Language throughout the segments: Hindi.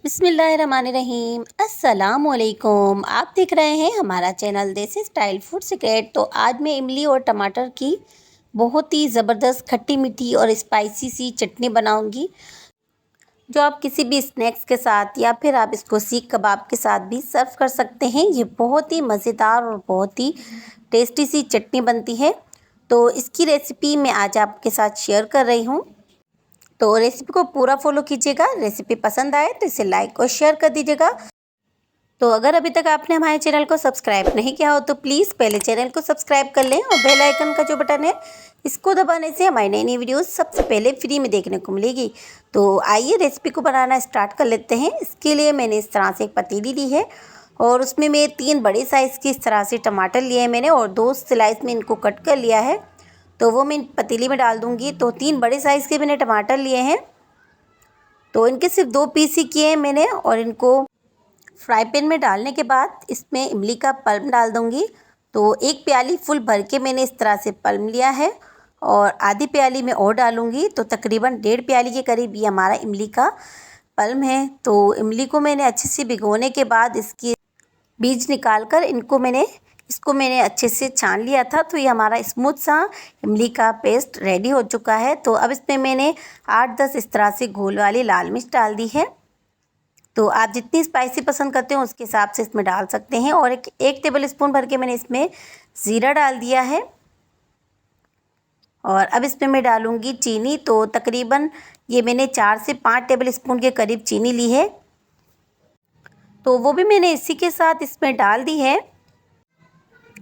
बिस्मिल्लाहिर्रहमानिर्रहीम अस्सलाम वालेकुम। आप देख रहे हैं हमारा चैनल देसी स्टाइल फूड सीक्रेट। तो आज मैं इमली और टमाटर की बहुत ही ज़बरदस्त खट्टी मीठी और स्पाइसी सी चटनी बनाऊंगी, जो आप किसी भी स्नैक्स के साथ या फिर आप इसको सीख कबाब के साथ भी सर्व कर सकते हैं। ये बहुत ही मज़ेदार और बहुत ही टेस्टी सी चटनी बनती है। तो इसकी रेसिपी मैं आज आपके साथ शेयर कर रही हूँ। तो रेसिपी को पूरा फॉलो कीजिएगा। रेसिपी पसंद आए तो इसे लाइक और शेयर कर दीजिएगा। तो अगर अभी तक आपने हमारे चैनल को सब्सक्राइब नहीं किया हो तो प्लीज़ पहले चैनल को सब्सक्राइब कर लें और बेल आइकन का जो बटन है इसको दबाने से हमारी नई नई वीडियोस सबसे पहले फ्री में देखने को मिलेगी। तो आइए रेसिपी को बनाना स्टार्ट कर लेते हैं। इसके लिए मैंने इस तरह से एक पतीली ली है और उसमें मैं 3 बड़े साइज़ की इस तरह से टमाटर लिए हैं मैंने, और 2 स्लाइस में इनको कट कर लिया है। तो वो मैं पतीली में डाल दूँगी। तो 3 बड़े साइज़ के मैंने टमाटर लिए हैं, तो इनके सिर्फ 2 पीस ही किए हैं मैंने। और इनको फ्राई पैन में डालने के बाद इसमें इमली का पल्प डाल दूँगी। तो 1 प्याली फुल भर के मैंने इस तरह से पल्प लिया है और आधी प्याली में और डालूँगी। तो तकरीबन 1.5 प्याली के करीब ये हमारा इमली का पल्प है। तो इमली को मैंने अच्छे से भिगोने के बाद इसकी बीज निकाल कर इसको मैंने अच्छे से छान लिया था। तो ये हमारा स्मूथ सा इमली का पेस्ट रेडी हो चुका है। तो अब इसमें मैंने 8-10 इस तरह से घोल वाली लाल मिर्च डाल दी है। तो आप जितनी स्पाइसी पसंद करते हो उसके हिसाब से इसमें डाल सकते हैं। और एक टेबल स्पून भर के मैंने इसमें ज़ीरा डाल दिया है। और अब इसमें मैं डालूँगी चीनी। तो तकरीबन ये मैंने 4 से 5 टेबल स्पून के करीब चीनी ली है, तो वो भी मैंने इसी के साथ इसमें डाल दी है।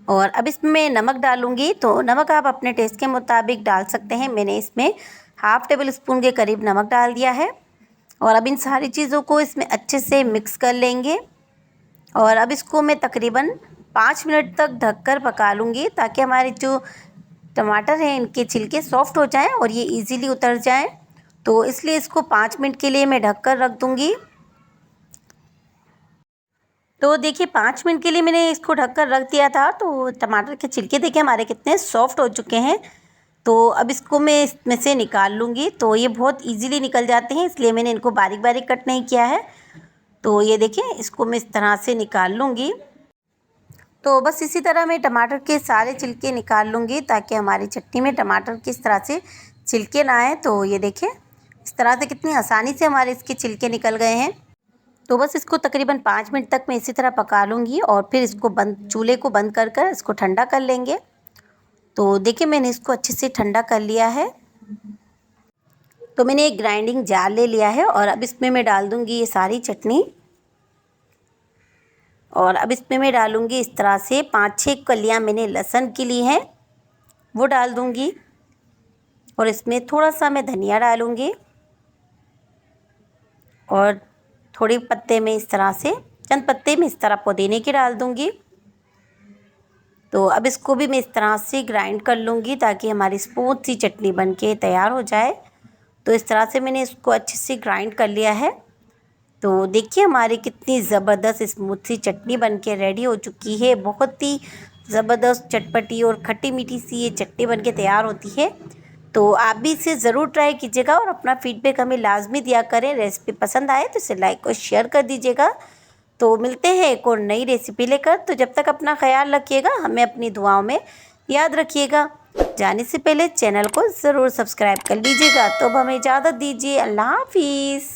और अब इसमें मैं नमक डालूँगी। तो नमक आप अपने टेस्ट के मुताबिक डाल सकते हैं। मैंने इसमें हाफ़ टेबल स्पून के करीब नमक डाल दिया है। और अब इन सारी चीज़ों को इसमें अच्छे से मिक्स कर लेंगे। और अब इसको मैं तकरीबन 5 मिनट तक ढककर पका लूँगी, ताकि हमारे जो टमाटर हैं इनके छिलके सॉफ्ट हो जाएं और ये इजीली उतर जाएं। तो इसलिए इसको 5 मिनट के लिए मैं ढककर रख दूँगी। तो देखिए 5 मिनट के लिए मैंने इसको ढककर रख दिया था। तो टमाटर के छिलके देखिए हमारे कितने सॉफ्ट हो चुके हैं। तो अब इसको मैं इसमें से निकाल लूँगी। तो ये बहुत इजीली निकल जाते हैं, इसलिए मैंने इनको बारीक बारीक कट नहीं किया है। तो ये देखिए इसको मैं इस तरह से निकाल लूँगी। तो बस इसी तरह मैं टमाटर के सारे छिलके निकाल लूँगी, ताकि हमारी चटनी में टमाटर की इस तरह से छिलके ना आए। तो ये देखिए इस तरह से कितनी आसानी से हमारे इसके छिलके निकल गए हैं। तो बस इसको तकरीबन 5 मिनट तक मैं इसी तरह पका लूँगी और फिर इसको चूल्हे को बंद कर इसको ठंडा कर लेंगे। तो देखिए मैंने इसको अच्छे से ठंडा कर लिया है। तो मैंने एक ग्राइंडिंग जार ले लिया है और अब इसमें मैं डाल दूँगी ये सारी चटनी। और अब इसमें मैं डालूँगी इस तरह से 5-6 कलियाँ मैंने लहसुन की ली हैं, वो डाल दूँगी। और इसमें थोड़ा सा मैं धनिया डालूँगी और थोड़ी पत्ते में इस तरह से चंद पत्ते में इस तरह पुदीने की डाल दूँगी। तो अब इसको भी मैं इस तरह से ग्राइंड कर लूँगी, ताकि हमारी स्मूथ सी चटनी बनके तैयार हो जाए। तो इस तरह से मैंने इसको अच्छे से ग्राइंड कर लिया है। तो देखिए हमारी कितनी ज़बरदस्त स्मूथ सी चटनी बनके रेडी हो चुकी है। बहुत ही ज़बरदस्त चटपटी और खट्टी मीठी सी ये चटनी बनके तैयार होती है। तो आप भी इसे ज़रूर ट्राई कीजिएगा और अपना फीडबैक हमें लाजमी दिया करें। रेसिपी पसंद आए तो इसे लाइक और शेयर कर दीजिएगा। तो मिलते हैं एक और नई रेसिपी लेकर। तो जब तक अपना ख्याल रखिएगा, हमें अपनी दुआओं में याद रखिएगा। जाने से पहले चैनल को ज़रूर सब्सक्राइब कर लीजिएगा। तो अब हमें इजाज़त दीजिए। अल्लाह हाफिज़।